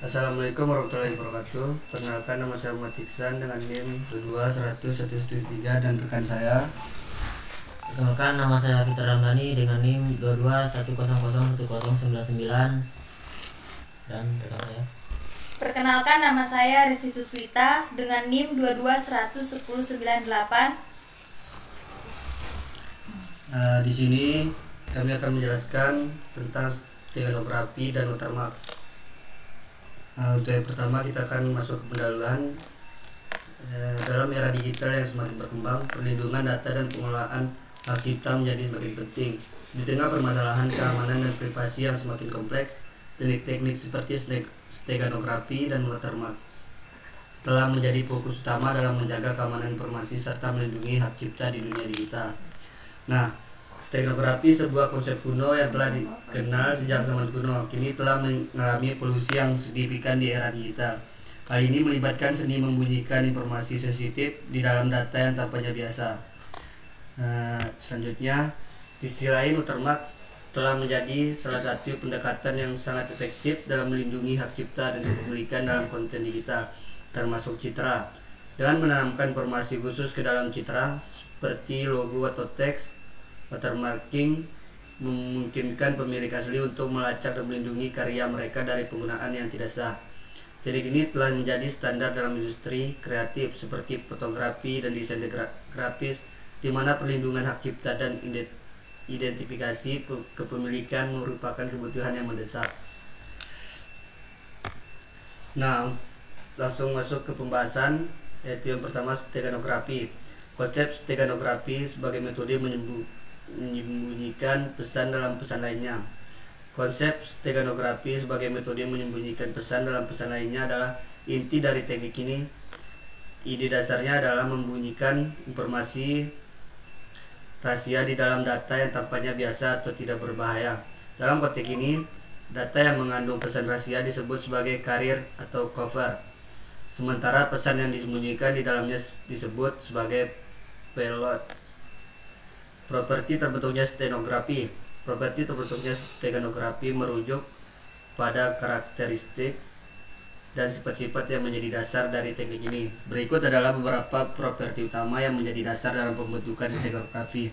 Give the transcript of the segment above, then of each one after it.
Assalamualaikum warahmatullahi wabarakatuh. Perkenalkan, nama saya Muhammad Iksan dengan NIM 22113 dan rekan saya. Perkenalkan, nama saya Fitra Ramdhani dengan NIM 2210010099 dan rekan saya. Perkenalkan, nama saya Resi Suswita dengan NIM 22101098. Di sini kami akan menjelaskan tentang steganografi dan watermark. Untuk yang pertama, kita akan masuk ke pendahuluan. Dalam era digital yang semakin berkembang, perlindungan data dan pengelolaan hak cipta menjadi semakin penting. Di tengah permasalahan keamanan dan privasi yang semakin kompleks, teknik-teknik seperti steganografi dan watermark telah menjadi fokus utama dalam menjaga keamanan informasi serta melindungi hak cipta di dunia digital. Nah, steganografi, sebuah konsep kuno yang telah dikenal sejak zaman kuno, kini telah mengalami evolusi yang signifikan di era digital. Hal ini melibatkan seni membunyikan informasi sensitif di dalam data yang tampaknya biasa. Selanjutnya, di sisi lain, watermark telah menjadi salah satu pendekatan yang sangat efektif dalam melindungi hak cipta dan kepemilikan dalam konten digital, termasuk citra. Dengan menanamkan informasi khusus ke dalam citra seperti logo atau teks, watermarking memungkinkan pemilik asli untuk melacak dan melindungi karya mereka dari penggunaan yang tidak sah. Teknik ini telah menjadi standar dalam industri kreatif seperti fotografi dan desain grafis, di mana perlindungan hak cipta dan identifikasi kepemilikan merupakan kebutuhan yang mendesak. Nah, langsung masuk ke pembahasan, yaitu yang pertama, steganografi. Konsep steganografi sebagai metode menyembunyikan pesan dalam pesan lainnya. Konsep steganografi sebagai metode menyembunyikan pesan dalam pesan lainnya adalah inti dari teknik ini. Ide dasarnya adalah membunyikan informasi rahasia di dalam data yang tampaknya biasa atau tidak berbahaya. Dalam konteks ini, data yang mengandung pesan rahasia disebut sebagai carrier atau cover, sementara pesan yang disembunyikan di dalamnya disebut sebagai payload. Properti terbentuknya steganografi merujuk pada karakteristik dan sifat-sifat yang menjadi dasar dari teknik ini. Berikut adalah beberapa properti utama yang menjadi dasar dalam pembentukan steganografi.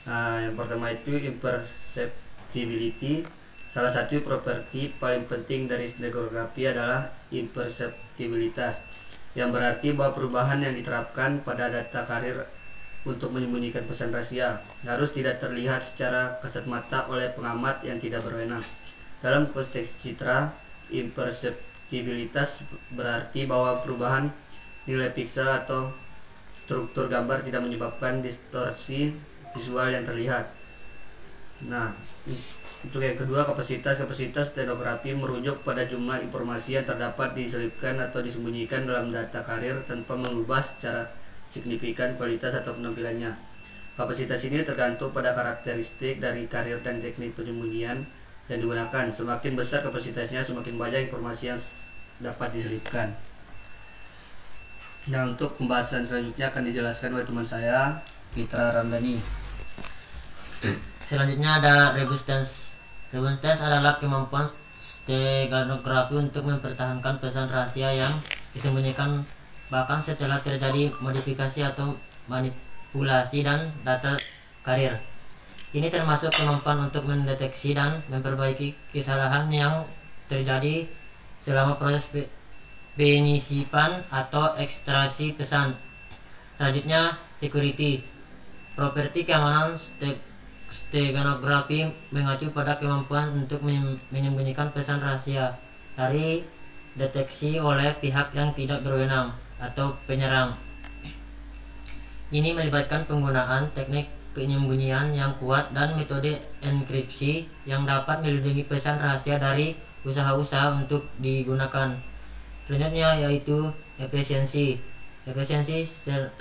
Yang pertama itu imperceptibility. Salah satu properti paling penting dari steganografi adalah imperceptibilitas, yang berarti bahwa perubahan yang diterapkan pada data carrier untuk menyembunyikan pesan rahasia harus tidak terlihat secara kasat mata oleh pengamat yang tidak berwenang. Dalam konteks citra, imperceptibilitas berarti bahwa perubahan nilai piksel atau struktur gambar tidak menyebabkan distorsi visual yang terlihat. Nah, untuk yang kedua, kapasitas steganografi merujuk pada jumlah informasi yang terdapat diselipkan atau disembunyikan dalam data carrier tanpa mengubah secara signifikan kualitas atau penampilannya. Kapasitas ini tergantung pada karakteristik dari carrier dan teknik penyembunyian yang digunakan. Semakin besar kapasitasnya, semakin banyak informasi yang dapat diselipkan. Nah, untuk pembahasan selanjutnya akan dijelaskan oleh teman saya, Fitra Ramdhani. Selanjutnya ada resistance. Resistance adalah kemampuan steganografi untuk mempertahankan pesan rahasia yang disembunyikan bahkan setelah terjadi modifikasi atau manipulasi dan data carrier. Ini termasuk kemampuan untuk mendeteksi dan memperbaiki kesalahan yang terjadi selama proses penyisipan atau ekstraksi pesan. Selanjutnya, security. Properti keamanan steganografi mengacu pada kemampuan untuk menyembunyikan pesan rahasia dari deteksi oleh pihak yang tidak berwenang atau penyerang. Ini melibatkan penggunaan teknik penyembunyian yang kuat dan metode enkripsi yang dapat melindungi pesan rahasia dari usaha-usaha untuk digunakan. Selanjutnya yaitu efisiensi. Efisiensi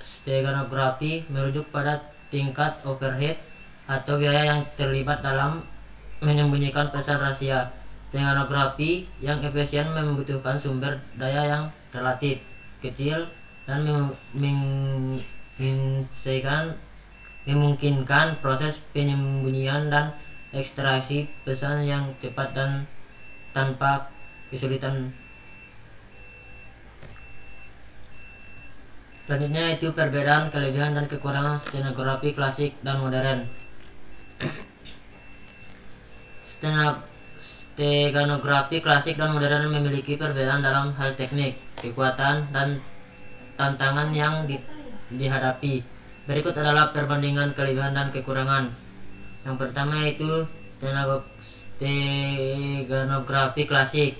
steganografi merujuk pada tingkat overhead atau biaya yang terlibat dalam menyembunyikan pesan rahasia. Steganografi yang efisien membutuhkan sumber daya yang relatif kecil dan memungkinkan proses penyembunyian dan ekstraksi pesan yang cepat dan tanpa kesulitan. Selanjutnya itu perbedaan, kelebihan dan kekurangan stenografi klasik dan modern. Stenografi klasik dan modern memiliki perbedaan dalam hal teknik, kekuatan, dan tantangan yang dihadapi. Berikut adalah perbandingan kelebihan dan kekurangan. Yang pertama yaitu stenografi klasik.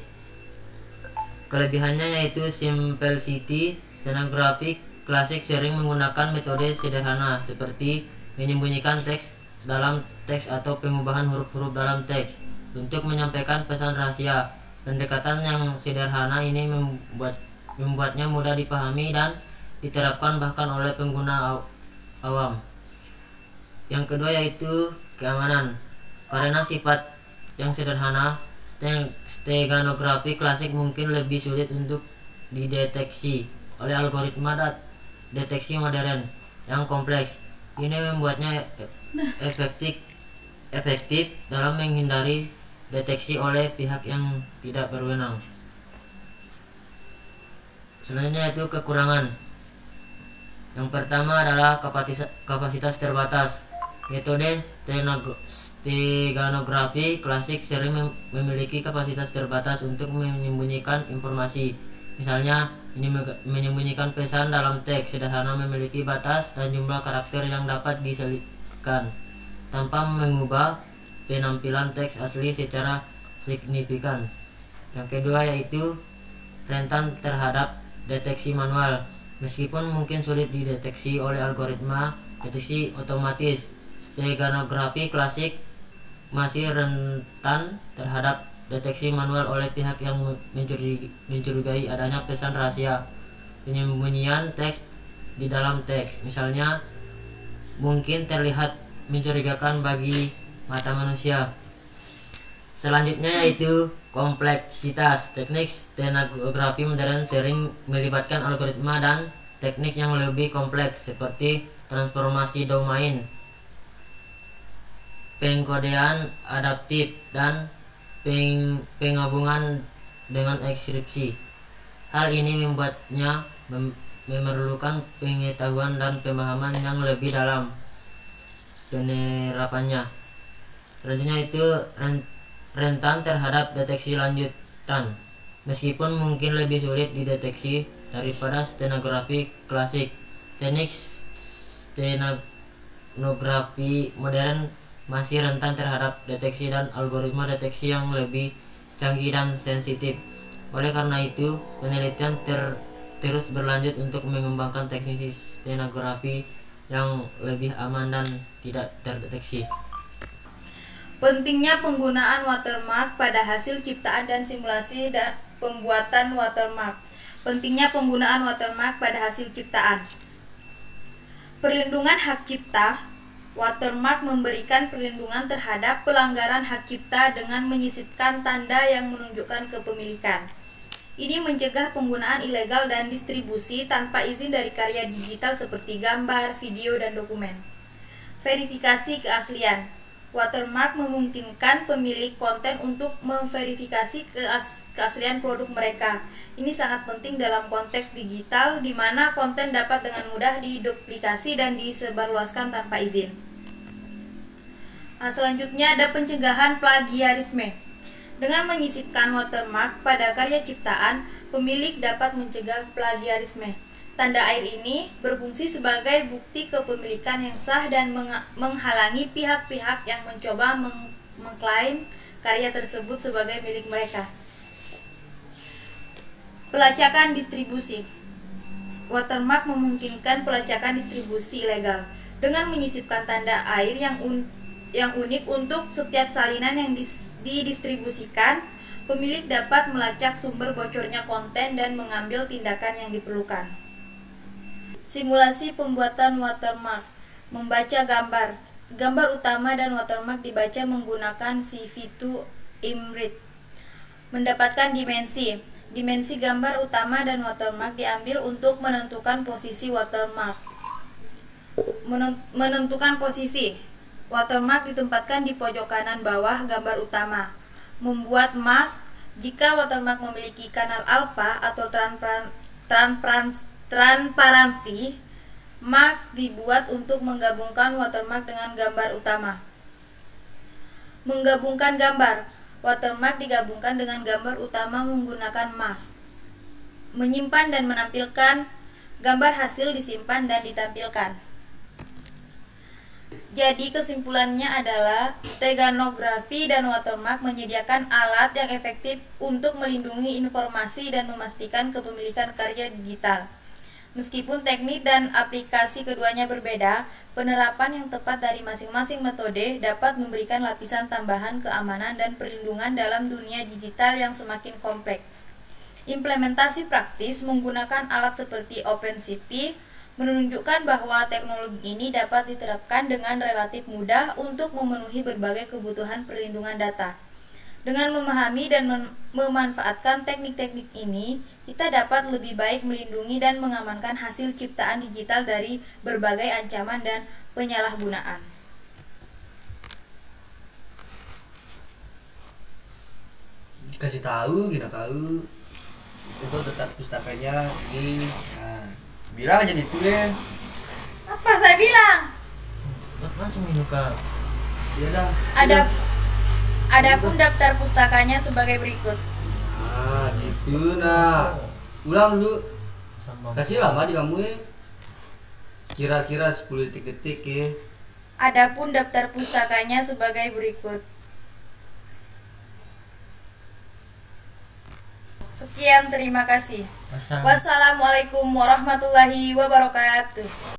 Kelebihannya yaitu simplicity. Stenografi klasik sering menggunakan metode sederhana seperti menyembunyikan teks dalam teks atau pengubahan huruf-huruf dalam teks untuk menyampaikan pesan rahasia. Pendekatan yang sederhana ini membuatnya mudah dipahami dan diterapkan bahkan oleh pengguna awam. Yang kedua yaitu keamanan. Karena sifat yang sederhana, stenografi klasik mungkin lebih sulit untuk dideteksi oleh algoritma deteksi modern yang kompleks. Ini membuatnya efektif dalam menghindari deteksi oleh pihak yang tidak berwenang. Selanjutnya itu kekurangan. Yang pertama adalah kapasitas terbatas. Metode stenografi klasik sering memiliki kapasitas terbatas untuk menyembunyikan informasi. Misalnya, ini menyembunyikan pesan dalam teks sederhana memiliki batas dan jumlah karakter yang dapat diselipkan tanpa mengubah penampilan teks asli secara signifikan. Yang kedua yaitu rentan terhadap deteksi manual. Meskipun mungkin sulit dideteksi oleh algoritma deteksi otomatis, stenografi klasik masih rentan terhadap deteksi manual oleh pihak yang mencurigai adanya pesan rahasia. Penyembunyian teks di dalam teks, misalnya, mungkin terlihat mencurigakan bagi mata manusia. Selanjutnya yaitu kompleksitas. Teknik stenografi modern sering melibatkan algoritma dan teknik yang lebih kompleks seperti transformasi domain, pengkodean adaptif, dan penggabungan dengan ekskripsi. Hal ini membuatnya memerlukan pengetahuan dan pemahaman yang lebih dalam penerapannya. Selanjutnya itu rentan terhadap deteksi lanjutan. Meskipun mungkin lebih sulit dideteksi daripada stenografi klasik, teknik stenografi modern masih rentan terhadap deteksi dan algoritma deteksi yang lebih canggih dan sensitif. Oleh karena itu, penelitian terus berlanjut untuk mengembangkan teknik stenografi yang lebih aman dan tidak terdeteksi. Pentingnya penggunaan watermark pada hasil ciptaan dan simulasi dan pembuatan watermark. Pentingnya penggunaan watermark pada hasil ciptaan. Perlindungan hak cipta. Watermark memberikan perlindungan terhadap pelanggaran hak cipta dengan menyisipkan tanda yang menunjukkan kepemilikan. Ini mencegah penggunaan ilegal dan distribusi tanpa izin dari karya digital seperti gambar, video, dan dokumen. Verifikasi keaslian. Watermark memungkinkan pemilik konten untuk memverifikasi keaslian produk mereka. Ini sangat penting dalam konteks digital di mana konten dapat dengan mudah diduplikasi dan disebarluaskan tanpa izin. Selanjutnya ada pencegahan plagiarisme. Dengan menyisipkan watermark pada karya ciptaan, pemilik dapat mencegah plagiarisme. Tanda air ini berfungsi sebagai bukti kepemilikan yang sah dan menghalangi pihak-pihak yang mencoba mengklaim karya tersebut sebagai milik mereka. Pelacakan distribusi. Watermark memungkinkan pelacakan distribusi ilegal dengan menyisipkan tanda air yang unik untuk setiap salinan yang didistribusikan. Pemilik dapat melacak sumber bocornya konten dan mengambil tindakan yang diperlukan. Simulasi pembuatan watermark. Membaca gambar. Gambar utama dan watermark dibaca menggunakan CV2 Imrit. Mendapatkan dimensi. Dimensi gambar utama dan watermark diambil untuk menentukan posisi watermark. Menentukan posisi. Watermark ditempatkan di pojok kanan bawah gambar utama. Membuat mask Jika watermark memiliki kanal alpha atau transparansi, marks dibuat untuk menggabungkan watermark dengan gambar utama. Menggabungkan gambar. Watermark digabungkan dengan gambar utama menggunakan mask. Menyimpan dan menampilkan. Gambar hasil disimpan dan ditampilkan. Jadi kesimpulannya adalah steganografi dan watermark menyediakan alat yang efektif untuk melindungi informasi dan memastikan kepemilikan karya digital. Meskipun teknik dan aplikasi keduanya berbeda, penerapan yang tepat dari masing-masing metode dapat memberikan lapisan tambahan keamanan dan perlindungan dalam dunia digital yang semakin kompleks. Implementasi praktis menggunakan alat seperti OpenCP menunjukkan bahwa teknologi ini dapat diterapkan dengan relatif mudah untuk memenuhi berbagai kebutuhan perlindungan data. Dengan memahami dan memanfaatkan teknik-teknik ini, kita dapat lebih baik melindungi dan mengamankan hasil ciptaan digital dari berbagai ancaman dan penyalahgunaan. Kasih tahu, kita tahu itu tetap pustakanya ini. Nah, bilang aja gitu deh. Apa saya bilang? Langsung ini Kak. Ya dah. Adapun daftar pustakanya sebagai berikut. Nah, gitu nah. Ulang dulu. Kasih lama di kamu ya. Kira-kira 10 detik-detik ya. Adapun daftar pustakanya sebagai berikut. Sekian, terima kasih. Wassalamualaikum warahmatullahi wabarakatuh.